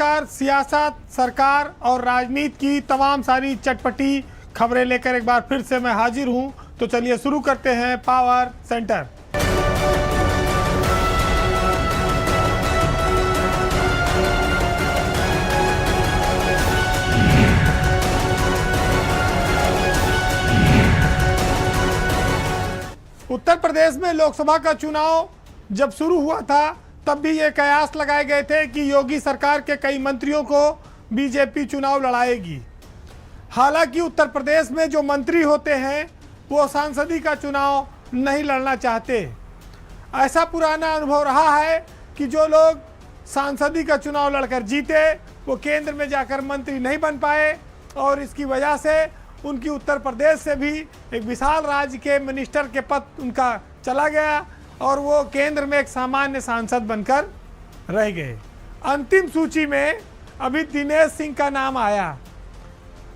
नमस्कार। सियासत, सरकार और राजनीति की तमाम सारी चटपटी खबरें लेकर एक बार फिर से मैं हाजिर हूं। तो चलिए शुरू करते हैं पावर सेंटर। उत्तर प्रदेश में लोकसभा का चुनाव जब शुरू हुआ था तब भी ये कयास लगाए गए थे कि योगी सरकार के कई मंत्रियों को बीजेपी चुनाव लड़ाएगी। हालांकि उत्तर प्रदेश में जो मंत्री होते हैं वो सांसदी का चुनाव नहीं लड़ना चाहते। ऐसा पुराना अनुभव रहा है कि जो लोग सांसदी का चुनाव लड़कर जीते वो केंद्र में जाकर मंत्री नहीं बन पाए और इसकी वजह से उनकी उत्तर प्रदेश से भी एक विशाल राज्य के मिनिस्टर के पद उनका चला गया और वो केंद्र में एक सामान्य सांसद बनकर रह गए। अंतिम सूची में अभी दिनेश सिंह का नाम आया।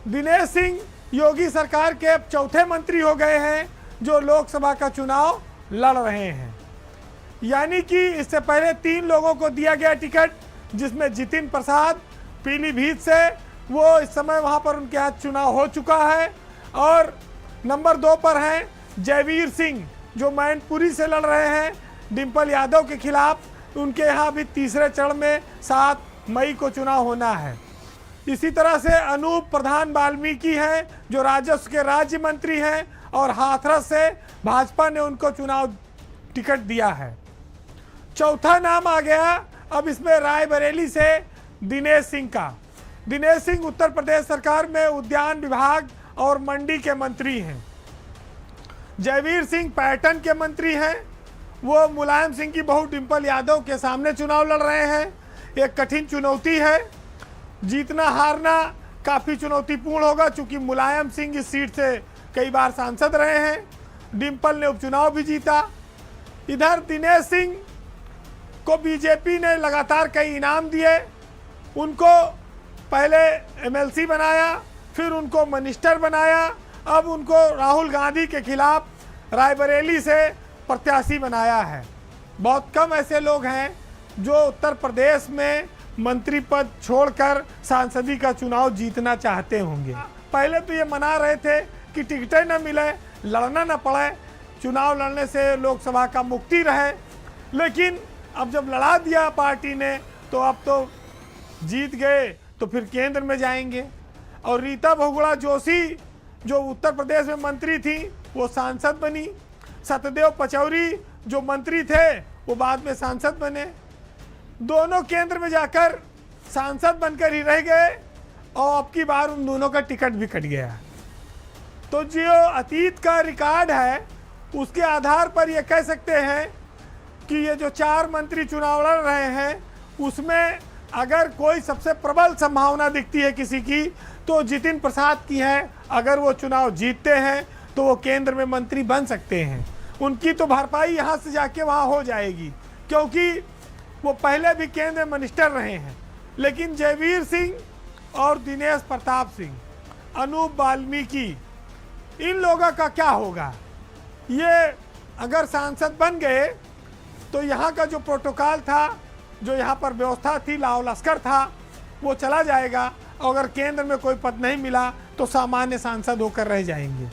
दिनेश सिंह योगी सरकार के चौथे मंत्री हो गए हैं जो लोकसभा का चुनाव लड़ रहे हैं। यानी कि इससे पहले 3 लोगों को दिया गया टिकट, जिसमें जितिन प्रसाद पीलीभीत से, वो इस समय वहां पर उनके हाथ चुनाव हो चुका है। और नंबर 2 पर हैं जयवीर सिंह जो मैनपुरी से लड़ रहे हैं डिंपल यादव के खिलाफ। उनके यहाँ भी तीसरे चरण में 7 मई को चुनाव होना है। इसी तरह से अनूप प्रधान वाल्मीकि हैं जो राजस्व के राज्य मंत्री हैं और हाथरस से भाजपा ने उनको चुनाव टिकट दिया है। चौथा नाम आ गया अब इसमें रायबरेली से दिनेश सिंह का। दिनेश सिंह उत्तर प्रदेश सरकार में उद्यान विभाग और मंडी के मंत्री हैं। जयवीर सिंह पर्यटन के मंत्री हैं। वो मुलायम सिंह की बहू डिंपल यादव के सामने चुनाव लड़ रहे हैं। एक कठिन चुनौती है, जीतना हारना काफ़ी चुनौतीपूर्ण होगा चूंकि मुलायम सिंह इस सीट से कई बार सांसद रहे हैं। डिंपल ने उपचुनाव भी जीता। इधर दिनेश सिंह को बीजेपी ने लगातार कई इनाम दिए। उनको पहले एमएलसी बनाया, फिर उनको मिनिस्टर बनाया, अब उनको राहुल गांधी के खिलाफ रायबरेली से प्रत्याशी बनाया है। बहुत कम ऐसे लोग हैं जो उत्तर प्रदेश में मंत्री पद छोड़कर सांसदी का चुनाव जीतना चाहते होंगे। पहले तो ये मना रहे थे कि टिकटें न मिले, लड़ना न पड़े, चुनाव लड़ने से लोकसभा का मुक्ति रहे। लेकिन अब जब लड़ा दिया पार्टी ने तो अब तो जीत गए तो फिर केंद्र में जाएंगे। और रीता बहुगुणा जोशी जो उत्तर प्रदेश में मंत्री थी वो सांसद बनी। सत्यदेव पचौरी जो मंत्री थे वो बाद में सांसद बने। दोनों केंद्र में जाकर सांसद बनकर ही रह गए और अब की बार उन दोनों का टिकट भी कट गया। तो जो अतीत का रिकॉर्ड है उसके आधार पर ये कह सकते हैं कि ये जो 4 मंत्री चुनाव लड़ रहे हैं उसमें अगर कोई सबसे प्रबल संभावना दिखती है किसी की तो जितिन प्रसाद की है। अगर वो चुनाव जीतते हैं तो वो केंद्र में मंत्री बन सकते हैं। उनकी तो भरपाई यहाँ से जाके वहाँ हो जाएगी क्योंकि वो पहले भी केंद्र मिनिस्टर रहे हैं। लेकिन जयवीर सिंह और दिनेश प्रताप सिंह, अनूप वाल्मीकि, इन लोगों का क्या होगा? ये अगर सांसद बन गए तो यहाँ का जो प्रोटोकॉल था, जो यहाँ पर व्यवस्था थी, लाव लश्कर था, वो चला जाएगा। अगर केंद्र में कोई पद नहीं मिला तो सामान्य सांसद होकर रह जाएंगे।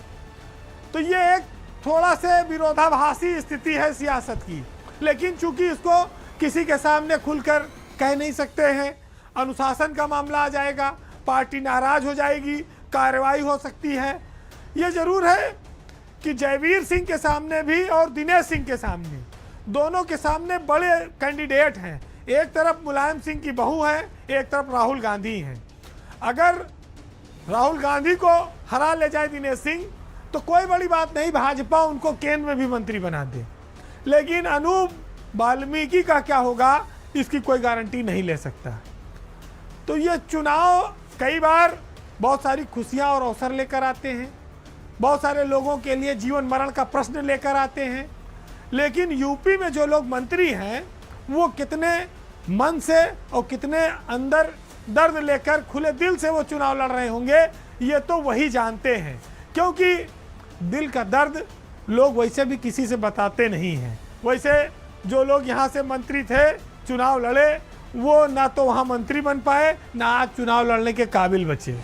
तो ये एक थोड़ा से विरोधाभासी स्थिति है सियासत की। लेकिन चूंकि इसको किसी के सामने खुलकर कह नहीं सकते हैं, अनुशासन का मामला आ जाएगा, पार्टी नाराज हो जाएगी, कार्रवाई हो सकती है। ये जरूर है कि जयवीर सिंह के सामने भी और दिनेश सिंह के सामने, दोनों के सामने बड़े कैंडिडेट हैं। एक तरफ मुलायम सिंह की बहू है, एक तरफ राहुल गांधी हैं। अगर राहुल गांधी को हरा ले जाए दिनेश सिंह तो कोई बड़ी बात नहीं, भाजपा उनको केंद्र में भी मंत्री बना दे। लेकिन अनूप वाल्मीकि का क्या होगा इसकी कोई गारंटी नहीं ले सकता। तो ये चुनाव कई बार बहुत सारी खुशियां और अवसर लेकर आते हैं, बहुत सारे लोगों के लिए जीवन मरण का प्रश्न लेकर आते हैं। लेकिन यूपी में जो लोग मंत्री हैं वो कितने मन से और कितने अंदर दर्द लेकर खुले दिल से वो चुनाव लड़ रहे होंगे ये तो वही जानते हैं। क्योंकि दिल का दर्द लोग वैसे भी किसी से बताते नहीं हैं। वैसे जो लोग यहाँ से मंत्री थे, चुनाव लड़े, वो ना तो वहाँ मंत्री बन पाए, ना आज चुनाव लड़ने के काबिल बचे।